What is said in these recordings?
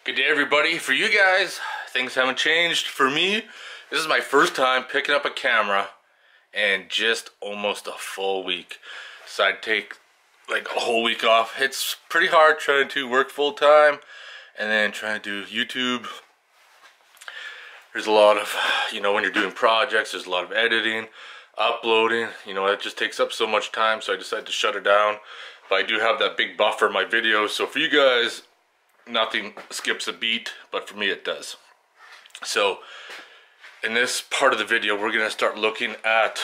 Good day, everybody. For you guys, things haven't changed. For me, this is my first time picking up a camera in just almost a full week. So I'd take like a whole week off. It's pretty hard trying to work full time and then trying to do YouTube. There's a lot of, when you're doing projects, there's a lot of editing, uploading. It just takes up so much time, so I decided to shut it down. But I do have that big buffer in my videos, so for you guys, nothing skips a beat, but for me it does. So in this part of the video, we're going to start looking at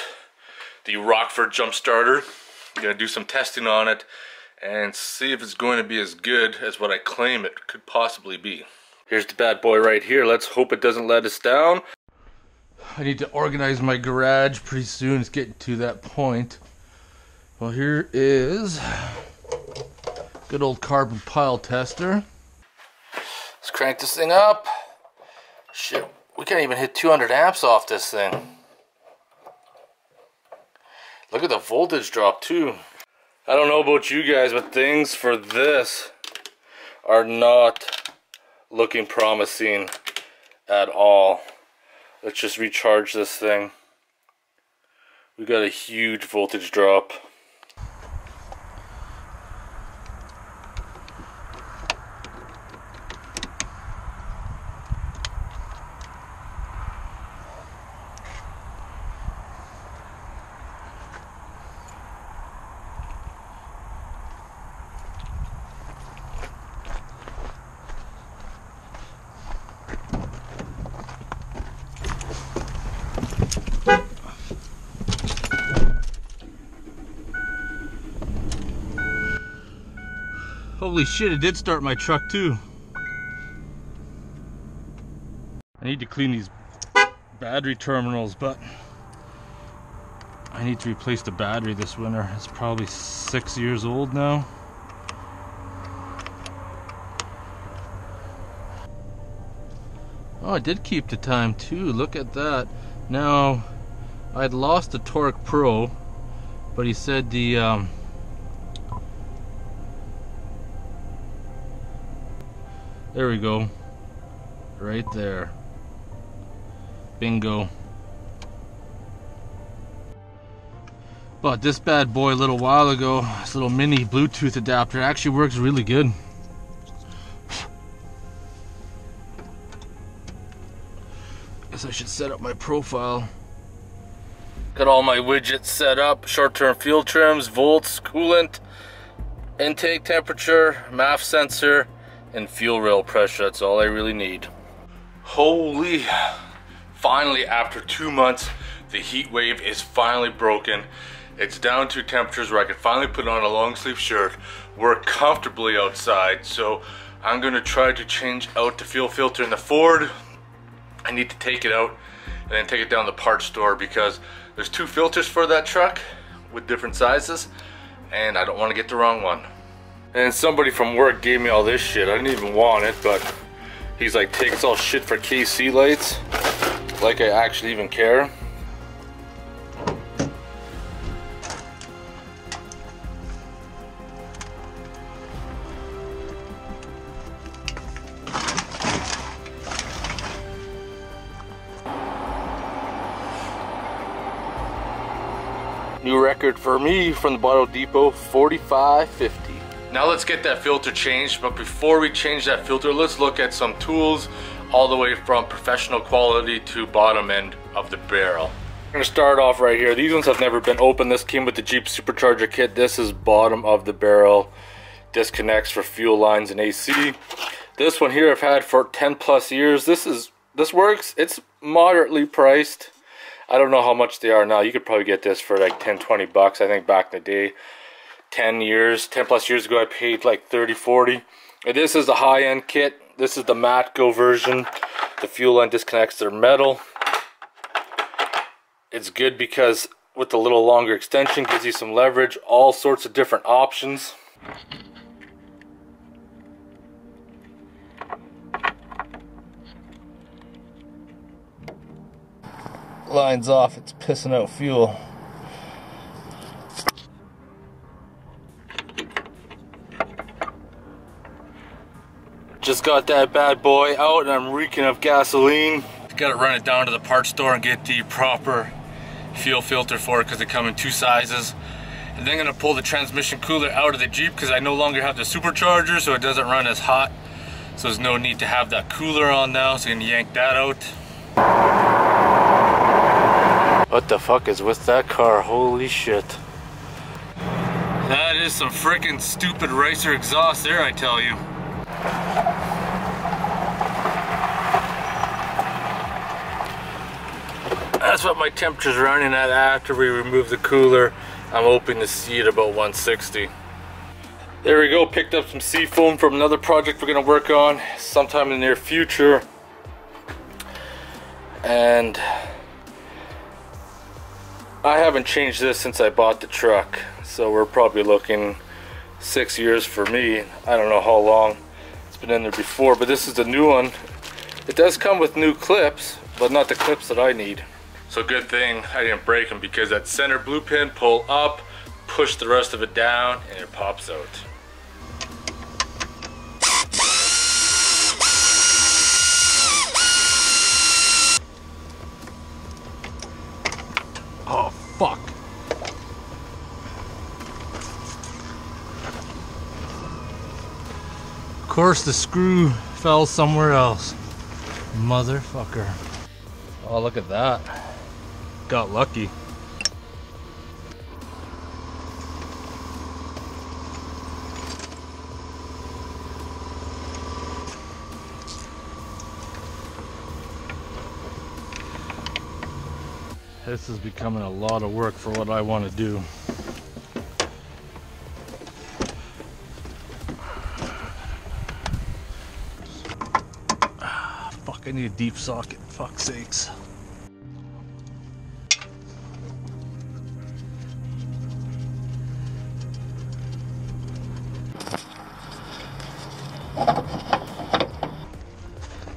the Rockford jump starter. I'm going to do some testing on it and see if it's going to be as good as what I claim it could possibly be. Here's the bad boy right here. Let's hope it doesn't let us down. I need to organize my garage pretty soon. It's getting to that point. Well, here is good old carbon pile tester. Let's crank this thing up. Shit, we can't even hit 200 amps off this thing. Look at the voltage drop too. I don't know about you guys, but things for this are not looking promising at all. Let's just recharge this thing. We got a huge voltage drop. Holy shit, it did start my truck too. I need to clean these battery terminals, but I need to replace the battery this winter. It's probably 6 years old now. Oh, it did keep the time too. Look at that. Now, I'd lost the Torque Pro, but he said the there we go, right there, bingo. Bought this bad boy a little while ago. This little mini Bluetooth adapter actually works really good. Guess I should set up my profile. Got all my widgets set up, short-term fuel trims, volts, coolant, intake temperature, MAF sensor, and fuel rail pressure. That's all I really need. Holy, finally after 2 months, the heat wave is finally broken. It's down to temperatures where I can finally put on a long sleeve shirt, work comfortably outside. So I'm gonna try to change out the fuel filter in the Ford. I need to take it out and then take it down to the parts store because there's 2 filters for that truck with different sizes and I don't want to get the wrong one. And somebody from work gave me all this shit. I didn't even want it, but he's like, take it's all shit for KC lights. Like I actually even care. New record for me from the Bottle Depot, 45.50. Now let's get that filter changed, but before we change that filter, let's look at some tools all the way from professional quality to bottom end of the barrel. I'm gonna start off right here. These ones have never been opened. This came with the Jeep Supercharger kit. This is bottom of the barrel disconnects for fuel lines and AC. This one here I've had for 10 plus years. This works. It's moderately priced. I don't know how much they are now. You could probably get this for like 10-20 bucks. I think back in the day, 10 plus years ago, I paid like 30-40. And this is the high-end kit. This is the Matco version. The fuel line disconnects are metal. It's good because with the little longer extension, gives you some leverage, all sorts of different options. Line's off, it's pissing out fuel. Just got that bad boy out and I'm reeking of gasoline. Gotta run it down to the parts store and get the proper fuel filter for it because they come in 2 sizes. And then I'm gonna pull the transmission cooler out of the Jeep because I no longer have the supercharger, so it doesn't run as hot. So there's no need to have that cooler on now, so I'm gonna yank that out. What the fuck is with that car? Holy shit. That is some freaking stupid racer exhaust there, I tell you. That's what my temperature's running at after we remove the cooler. I'm hoping to see it about 160. There we go, picked up some seafoam from another project we're gonna work on sometime in the near future. And I haven't changed this since I bought the truck. So we're probably looking 6 years for me. I don't know how long it's been in there before, but this is the new one. It does come with new clips, but not the clips that I need. So good thing I didn't break them because that center blue pin, pull up, push the rest of it down, and it pops out. Oh, fuck. Of course the screw fell somewhere else. Motherfucker. Oh, look at that. Got lucky. This is becoming a lot of work for what I want to do. Fuck, I need a deep socket, fuck's sakes.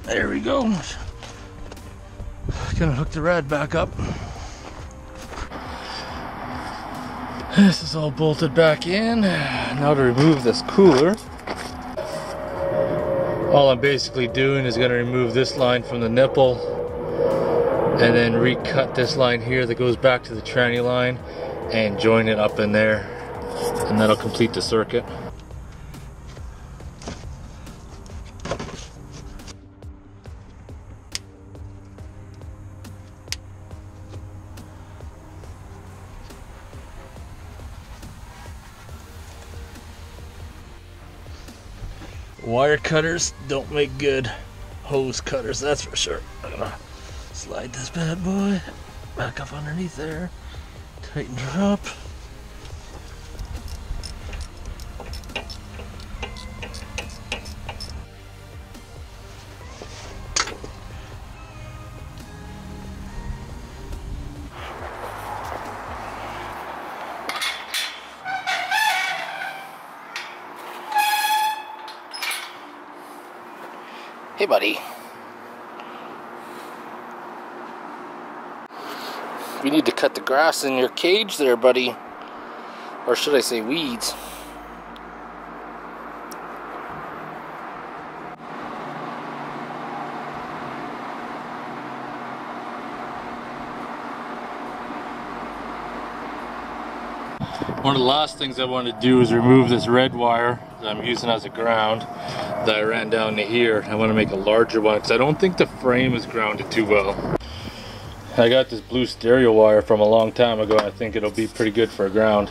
There we go. Gonna hook the rad back up. This is all bolted back in. Now to remove this cooler. All I'm basically doing is gonna remove this line from the nipple and then recut this line here that goes back to the tranny line and join it up in there, and that'll complete the circuit. Wire cutters don't make good hose cutters, that's for sure. I'm gonna slide this bad boy back up underneath there, tighten her up. Hey, buddy. You need to cut the grass in your cage there, buddy. Or should I say weeds? One of the last things I want to do is remove this red wire that I'm using as a ground that I ran down to here. I want to make a larger one because I don't think the frame is grounded too well. I got this blue stereo wire from a long time ago and I think it'll be pretty good for a ground.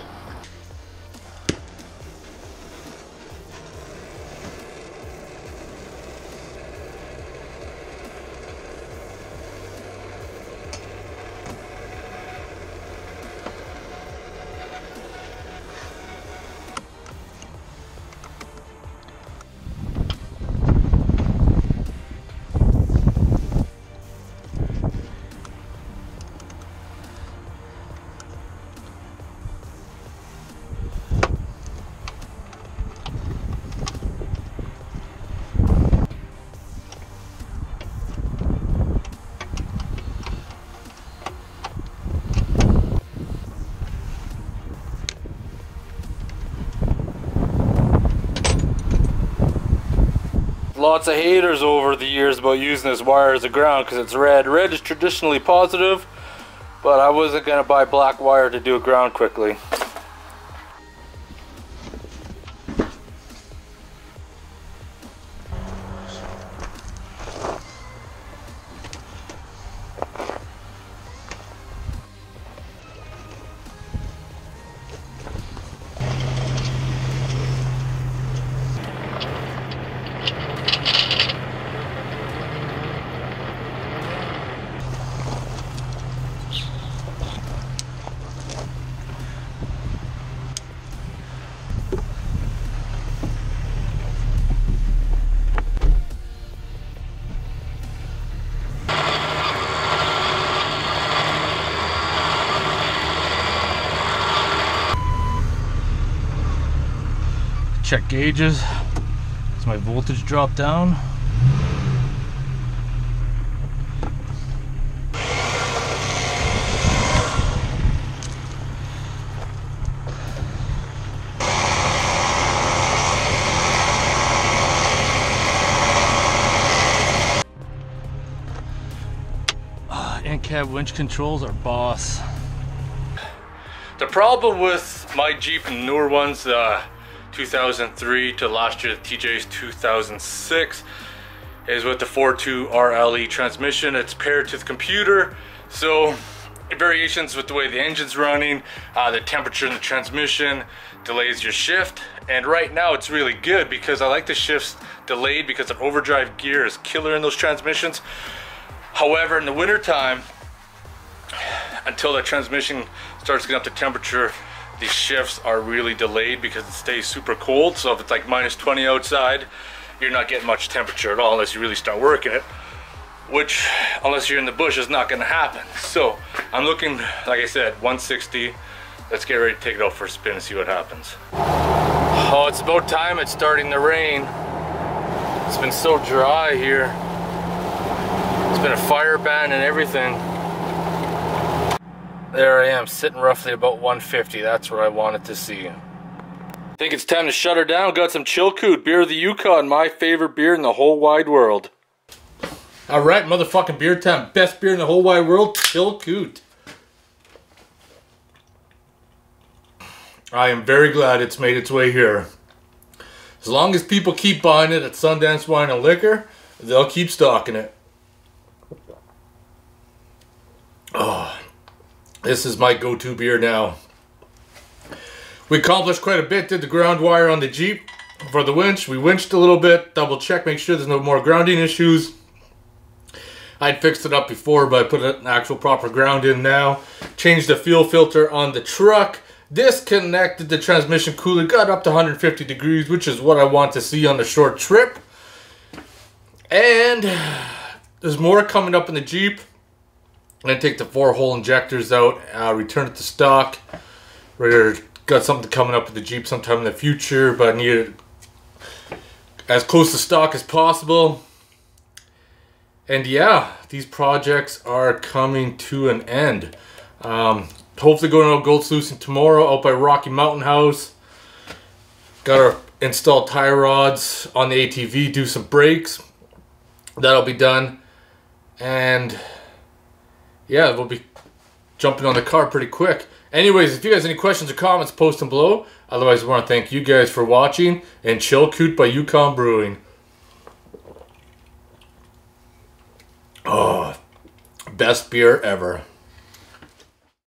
Lots of haters over the years about using this wire as a ground because it's red. Red is traditionally positive, but I wasn't going to buy black wire to do a ground quickly. Check gauges. As my voltage drop down. And cab winch controls are boss. The problem with my Jeep and newer ones, 2003 to last year, the TJ's 2006, is with the 4.2 RLE transmission. It's paired to the computer, so variations with the way the engine's running, the temperature in the transmission delays your shift. And right now it's really good because I like the shifts delayed because the overdrive gear is killer in those transmissions. However, in the winter time, until that transmission starts getting up to temperature, these shifts are really delayed because it stays super cold. So if it's like minus 20 outside, you're not getting much temperature at all unless you really start working it, which unless you're in the bush is not going to happen. So I'm looking, like I said, 160. Let's get ready to take it out for a spin and see what happens. Oh, it's about time it's starting to rain. It's been so dry here. It's been a fire ban and everything. There I am, sitting roughly about 150. That's where I wanted to see. I think it's time to shut her down. Got some Chilkoot, beer of the Yukon, my favorite beer in the whole wide world. Alright, motherfucking beer time. Best beer in the whole wide world, Chilkoot. I am very glad it's made its way here. As long as people keep buying it at Sundance Wine and Liquor, they'll keep stocking it. Oh, this is my go-to beer now. We accomplished quite a bit. Did the ground wire on the Jeep for the winch. We winched a little bit, double check, make sure there's no more grounding issues. I'd fixed it up before, but I put an actual proper ground in now. Changed the fuel filter on the truck. Disconnected the transmission cooler. Got up to 150 degrees, which is what I want to see on a short trip. And there's more coming up in the Jeep. I'm going to take the 4-hole injectors out, return it to stock. We're got something coming up with the Jeep sometime in the future, but I need it as close to stock as possible. And yeah, these projects are coming to an end. Hopefully going to Gold Sluicing tomorrow out by Rocky Mountain House. Got to install tie rods on the ATV, do some brakes. That'll be done. And yeah, we'll be jumping on the car pretty quick. Anyways, if you guys have any questions or comments, post them below. Otherwise, I want to thank you guys for watching. And Chilkoot by Yukon Brewing. Oh, best beer ever.